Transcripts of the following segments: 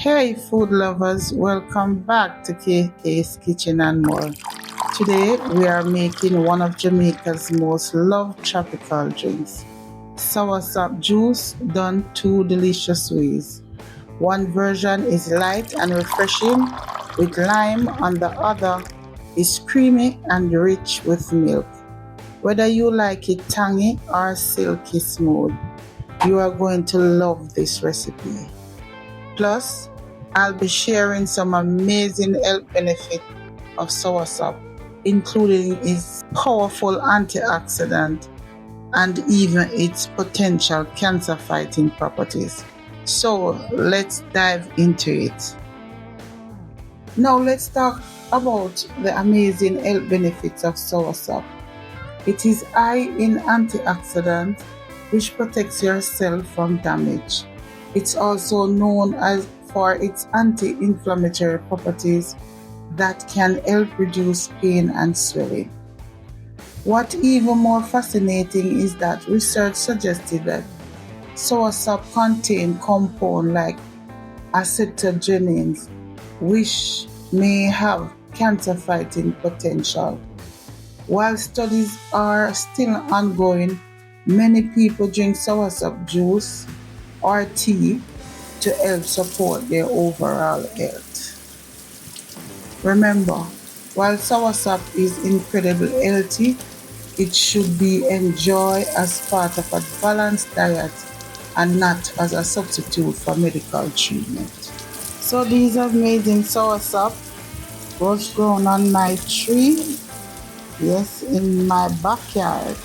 Hey food lovers, welcome back to KK's Kitchen and More. Today we are making one of Jamaica's most loved tropical drinks, Soursop Juice, done two delicious ways. One version is light and refreshing with lime, and the other is creamy and rich with milk. Whether you like it tangy or silky smooth, you are going to love this recipe. Plus, I'll be sharing some amazing health benefits of soursop, including its powerful antioxidant and even its potential cancer fighting properties. So let's dive into it. Now let's talk about the amazing health benefits of soursop. It is high in antioxidants, which protects your cell from damage. It's also known as for its anti-inflammatory properties that can help reduce pain and swelling. What even more fascinating is that research suggested that soursop contain compounds like acetogenins, which may have cancer-fighting potential. While studies are still ongoing, many people drink soursop juice or tea to help support their overall health. Remember, while soursop is incredibly healthy, it should be enjoyed as part of a balanced diet and not as a substitute for medical treatment. So these amazing soursop was grown on my tree, yes, in my backyard.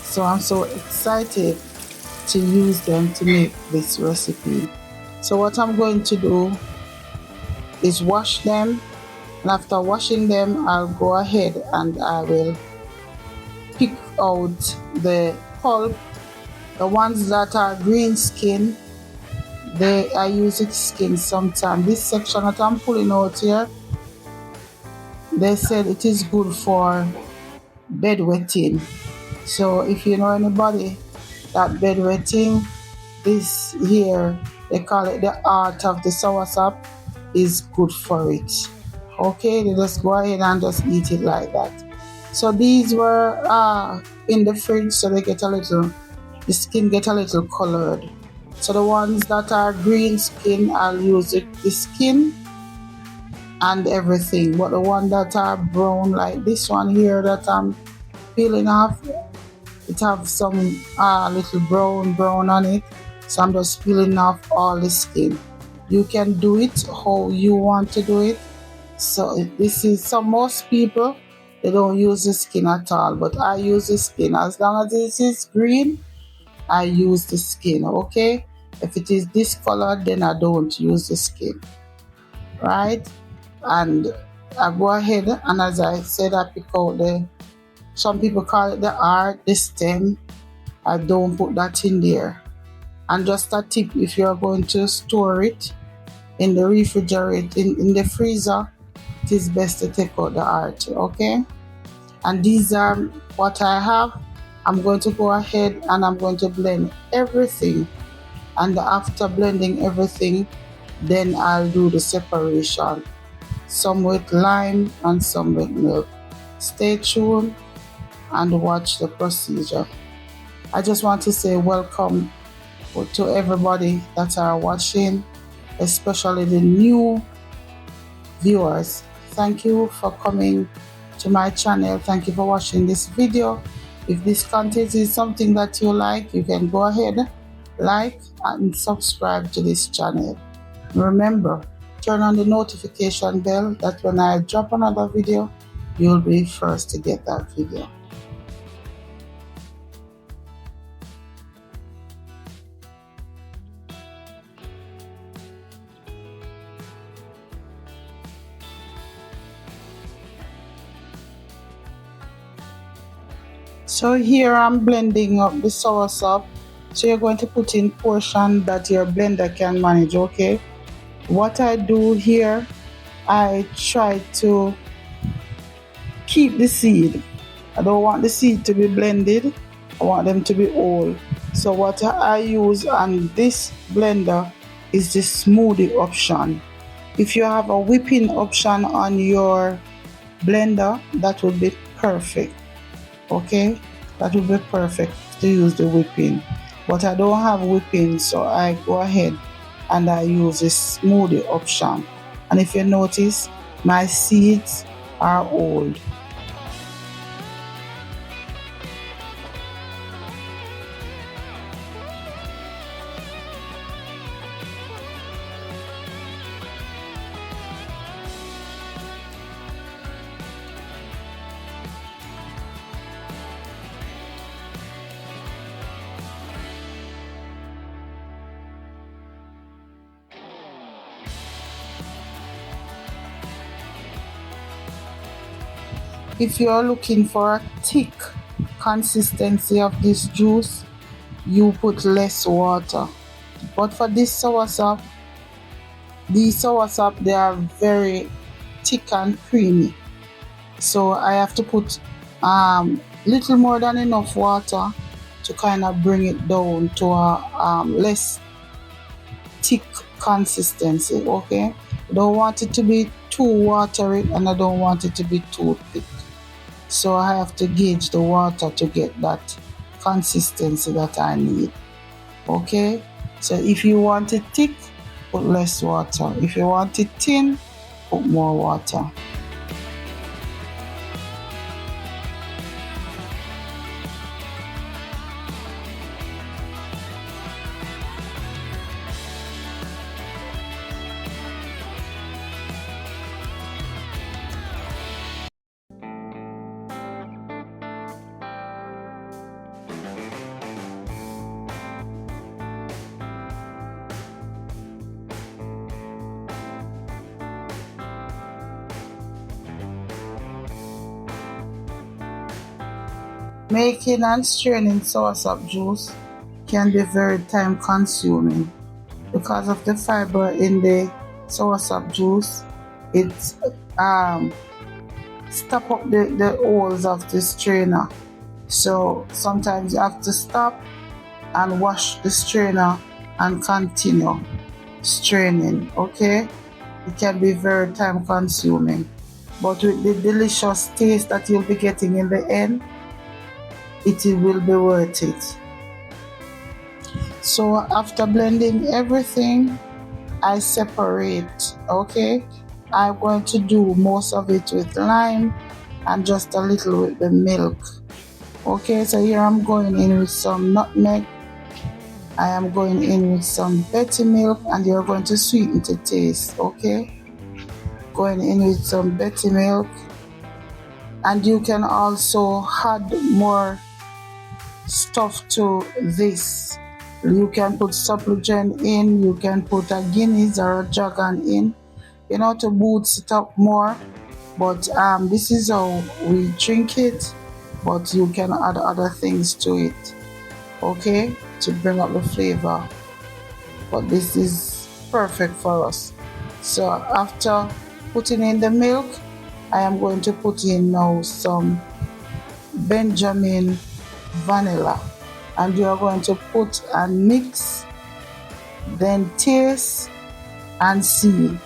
So I'm so excited to use them to make this recipe. So what I'm going to do is wash them, and after washing them I'll go ahead and I will pick out the pulp. The ones that are green skin, I use it skin sometimes. This section that I'm pulling out here, they said it is good for bedwetting. So if you know anybody that bedwetting, this here, they call it the art of the soursop, is good for it. Okay, they just go ahead and just eat it like that. So these were in the fridge, so the skin get a little colored. So the ones that are green skin, I'll use the skin and everything. But the ones that are brown, like this one here that I'm peeling off, it have some little brown on it, so I'm just peeling off all the skin. You can do it how you want to do it. So most people, they don't use the skin at all, but I use the skin. As long as it is green, I use the skin. Okay, if it is discolored, then I don't use the skin, right? And I go ahead, and as I said, I pick out some people call it the heart, the stem. I don't put that in there. And just a tip, if you're going to store it in the refrigerator, in the freezer, it is best to take out the heart, okay? And these are what I have. I'm going to go ahead and I'm going to blend everything. And after blending everything, then I'll do the separation. Some with lime and some with milk. Stay tuned and watch the procedure. I just want to say welcome to everybody that are watching, especially the new viewers. Thank you for coming to my channel. Thank you for watching this video. If this content is something that you like, you can go ahead, like and subscribe to this channel. Remember, turn on the notification bell that when I drop another video, you'll be first to get that video. So here I'm blending up the soursop. So you're going to put in portion that your blender can manage, okay? What I do here, I try to keep the seed. I don't want the seed to be blended. I want them to be whole. So what I use on this blender is the smoothie option. If you have a whipping option on your blender, that would be perfect. Okay, that would be perfect to use the whipping. But I don't have whipping, so I go ahead and I use the smoothie option. And if you notice, my seeds are old. If you are looking for a thick consistency of this juice, you put less water. But for this soursop, these soursop, they are very thick and creamy. So I have to put little more than enough water to kind of bring it down to a less thick consistency. Okay, I don't want it to be too watery and I don't want it to be too thick. So I have to gauge the water to get that consistency that I need. Okay, so if you want it thick, put less water. If you want it thin, put more water. Making and straining soursop juice can be very time consuming because of the fiber in the soursop juice. It um, stop up the holes of the strainer. So sometimes you have to stop and wash the strainer and continue straining. Okay, it can be very time consuming, but with the delicious taste that you'll be getting in the end, it will be worth it. So after blending everything, I separate. Okay, I'm going to do most of it with lime and just a little with the milk. Okay, so here I'm going in with some nutmeg. I am going in with some Betty milk, and you're going to sweeten to taste. Okay, going in with some Betty milk, and you can also add more stuff to this. You can put supplicant in, you can put a Guinness or a Dragon in, to boost it up more. But this is how we drink it, but you can add other things to it, okay, to bring up the flavor. But this is perfect for us. So after putting in the milk, I am going to put in now some Benjamin vanilla, and you are going to put and mix, then taste and see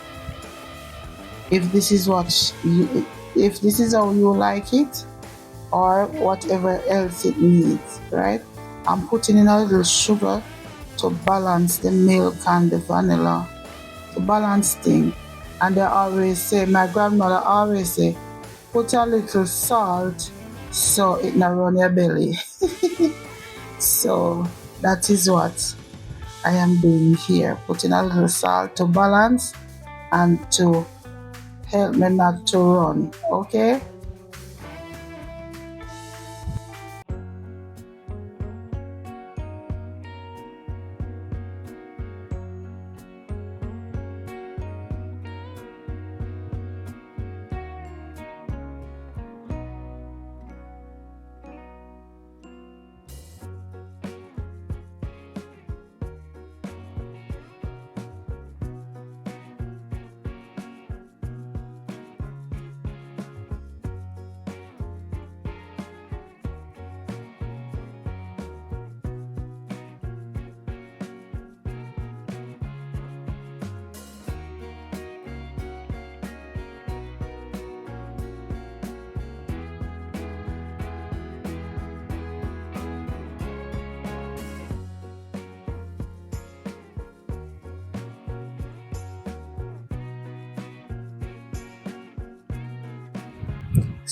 if this is if this is how you like it or whatever else it needs, right? I'm putting in a little sugar to balance the milk and the vanilla, to balance things. And they always say, my grandmother always say, put a little salt so it not run your belly. So that is what I am doing here, putting a little salt to balance and to help me not to run. Okay.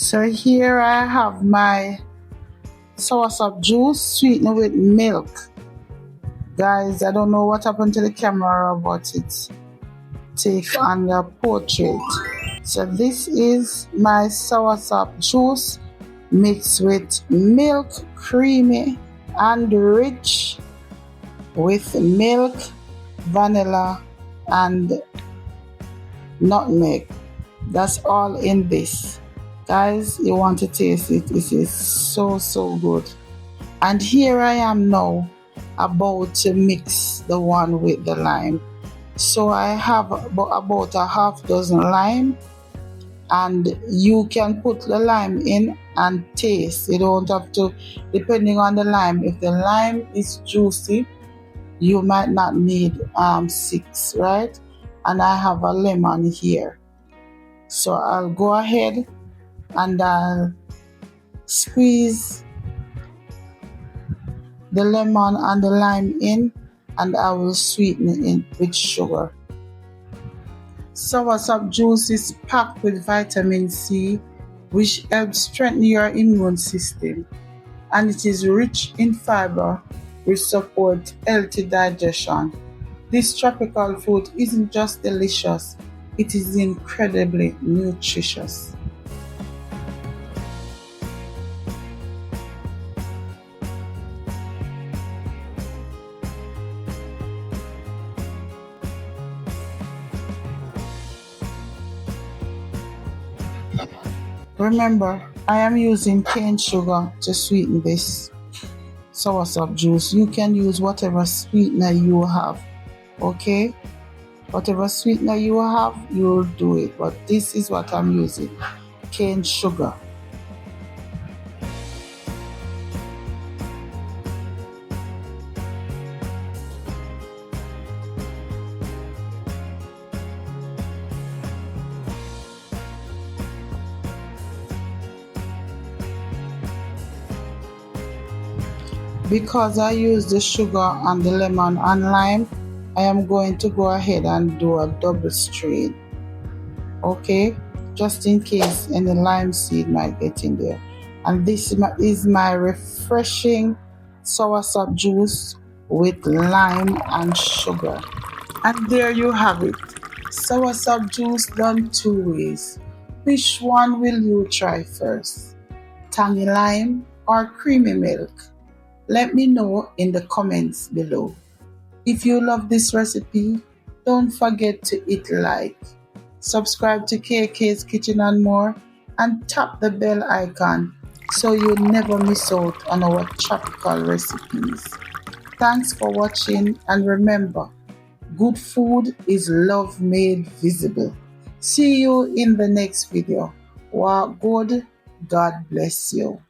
So here I have my soursop juice sweetened with milk. Guys, I don't know what happened to the camera, but it's take on the portrait. So this is my soursop juice mixed with milk, creamy and rich with milk, vanilla and nutmeg. That's all in this. Guys, you want to taste it. This is so good. And here I am now about to mix the one with the lime. So I have about a half dozen lime, and you can put the lime in and taste. You don't have to, depending on the lime. If the lime is juicy, you might not need 6, right? And I have a lemon here. So I'll go ahead and I'll squeeze the lemon and the lime in, and I will sweeten it with sugar. Soursop juice is packed with vitamin C, which helps strengthen your immune system, and it is rich in fiber, which supports healthy digestion. This tropical fruit isn't just delicious, it is incredibly nutritious. Remember, I am using cane sugar to sweeten this soursop juice. You can use whatever sweetener you have, okay? Whatever sweetener you have, you'll do it. But this is what I'm using, cane sugar. Because I use the sugar and the lemon and lime, I am going to go ahead and do a double strain, okay, just in case any lime seed might get in there. And this is my refreshing soursop juice with lime and sugar. And there you have it, soursop juice done 2 ways. Which one will you try first, tangy lime or creamy milk? Let me know in the comments below. If you love this recipe, don't forget to hit like, subscribe to KK's Kitchen and More, and tap the bell icon so you never miss out on our tropical recipes. Thanks for watching, and remember, good food is love made visible. See you in the next video. Wow, good. God bless you.